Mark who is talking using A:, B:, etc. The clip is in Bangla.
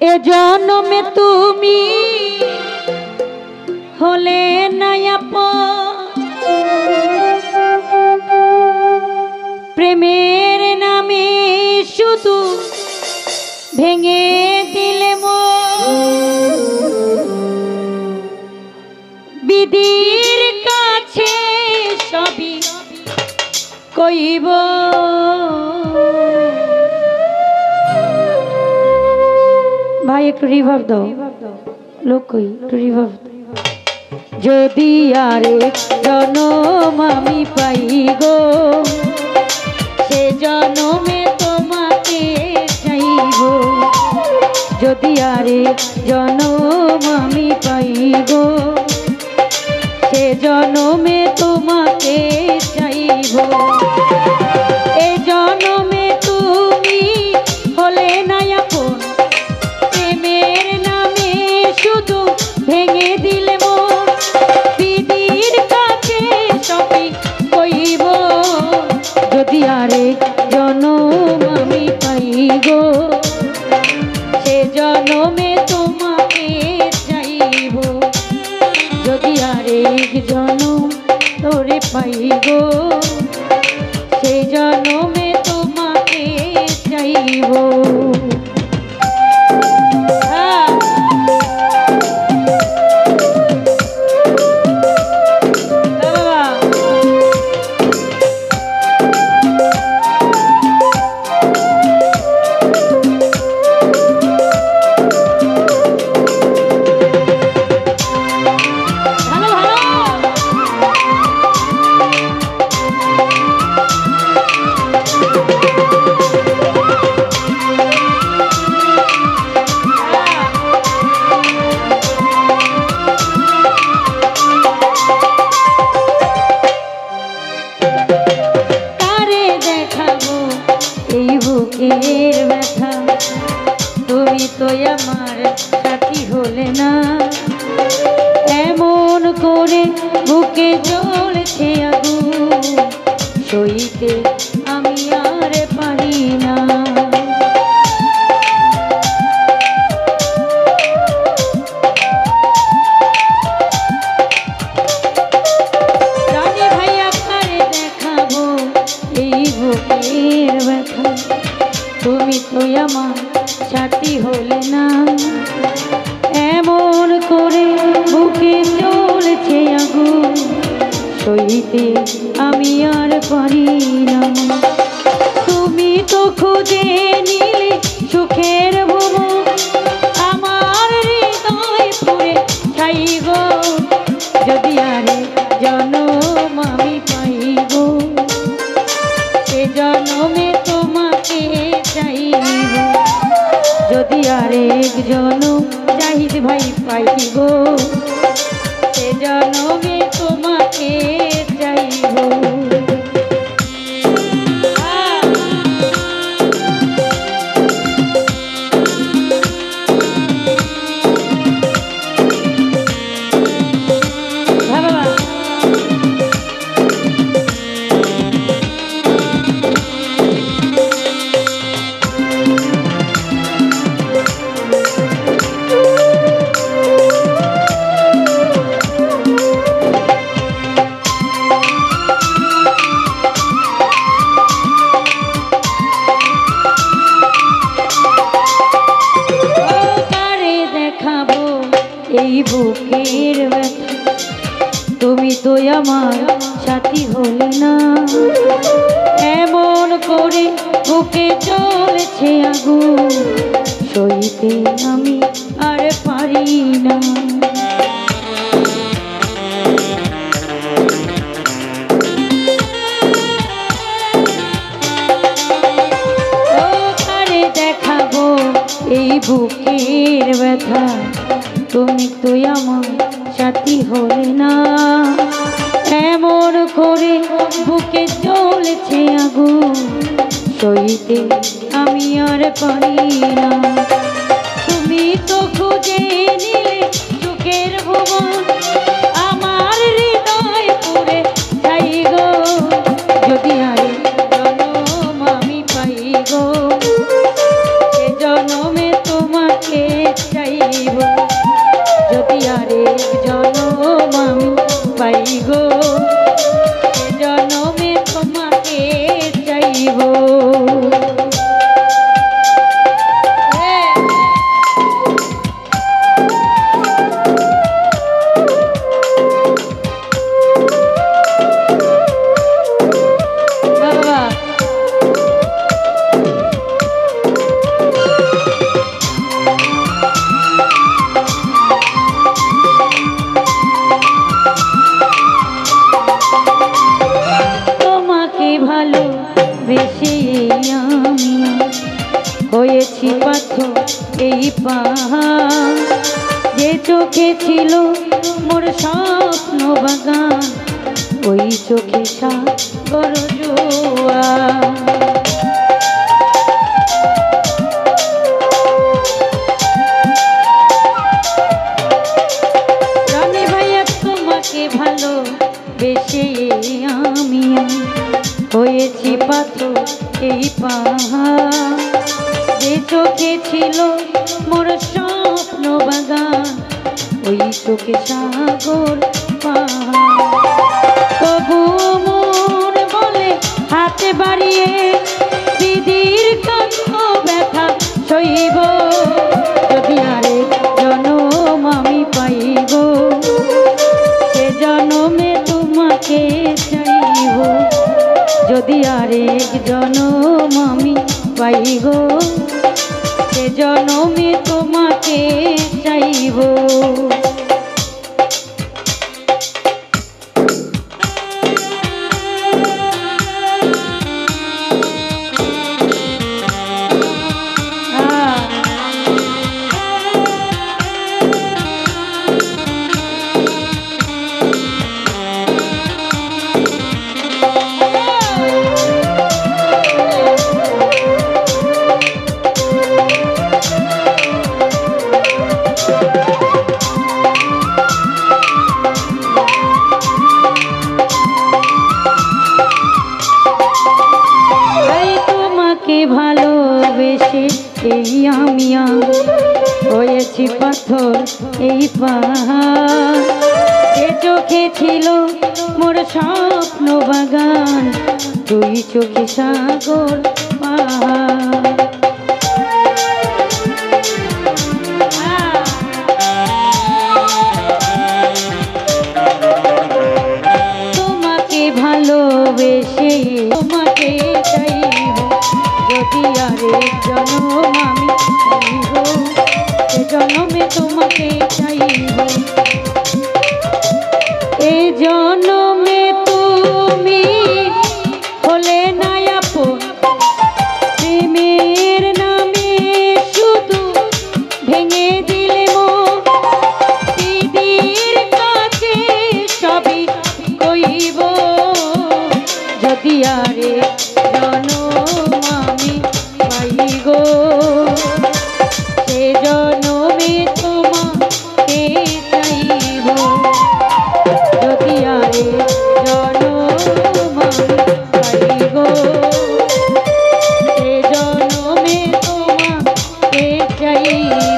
A: এ জন্মে তুমি হলে না প্রেমের নামে শুধু ভেঙে দিলে বিধির কাছে সবই কইব ভাই একটু রিভার্ব দাও লোক কই একটু রিভার্ব যদি আরেক জনম আমি পাই গো সে জনমে তোমাকে চাইব যদি আরেক জনম আমি পাই গো সে জনমে তোমাকে চাইব এই জনমে তুমি হলে না আপন প্রেমের নামে শুধু ভেঙে দিলে মন বিধির কাছে সবই কইব যদি আরেক জনম আমি পাই গো সে জনমে তোমাকে চাইব যদি আরেক জনম তোরে পাই গো সে জনমে তোমাকে চাইব ব্যথা তুমি তো আমার সাথী হলে না এমন করে বুকে জ্বলছে আগুন সইতে আমি আর পারি না জানি ভাইয়া কারে দেখাবো এই বুকের ব্যথা তুমি তো আমার সাথী হলে না এমন করে বুকে চলছে আগুন সইতে আমি আর পারি না তুমি তো খুঁজে নিলে সুখের ভুবন আমার হৃদয় পুরে ছাই গো যদি আরে জনম আমি পাই গো সে জনমে তোমাকে চাইব যদি আরেক জনম জাহিদ ভাই পাইব সে জনমে তোমাকে চাইব এই বুকের ব্যথা তুমি তো আমার সাথী হলে না এমন করে বুকে চলেছে আগুন সইতে আমি আর পারি না ও কারে দেখাবো এই বুকের ব্যথা তুমি তো আমার সাথী হলে না এমন করে বুকে চলেছে আগুন সইতে আমি আর পারি না তুমি তো খুঁজে নিলে সুখের ভুবন আমার হৃদয় পুরে যাই গো যদি আরে জনম আমি পাই গো সে জনমে তোমাকে আরেক জনম আমি পাই গো, সে জনমে তোমাকে চাইব। হয়েছি পাথর এই পাহাড়, যে চোখে ছিল মোর স্বপ্ন বাগান, ওই চোখে সাগর জোয়ার। রানী ভাইয়া তোমাকে ভালো বেশি আমি হয়েছি পাথর এই পাহাড়, যে চোখে ছিল মোর স্বপ্ন বাগান, ওই চোখে সাগর পাহাড়। তবু মন বলে হাতে বাড়িয়ে দিদির কত ব্যথা সইব, যদি আরেক জনম আমি পাইব, সে জনমে তোমাকে চাইব। যদি আরেক জনম আমি পাই গো, সে জনমে তোমাকে চাইব। ভালোবেসে এই আমি হয়েছি পাথর এই পাহাড়, যে চোখে ছিল মোর স্বপ্ন বাগান, দুই চোখে সাগর পাহাড়। তোমাকে ভালোবেসে তোমাকে চাইব, যদি আরেক জনম আমি চাইব, সে জনমে তোমাকে চাইব। এ জনমে তুমি হলে না আপন, প্রেমের নামে শুধু ভেঙে দিলে মন, দিদির কাছে সবই কইব, যদি আরেক জনম আমি পাই গো, সে জনমে তোমাকে চাইব। যদি আরেক জনম আমি পাই গো, সে জনমে তোমাকে চাইব।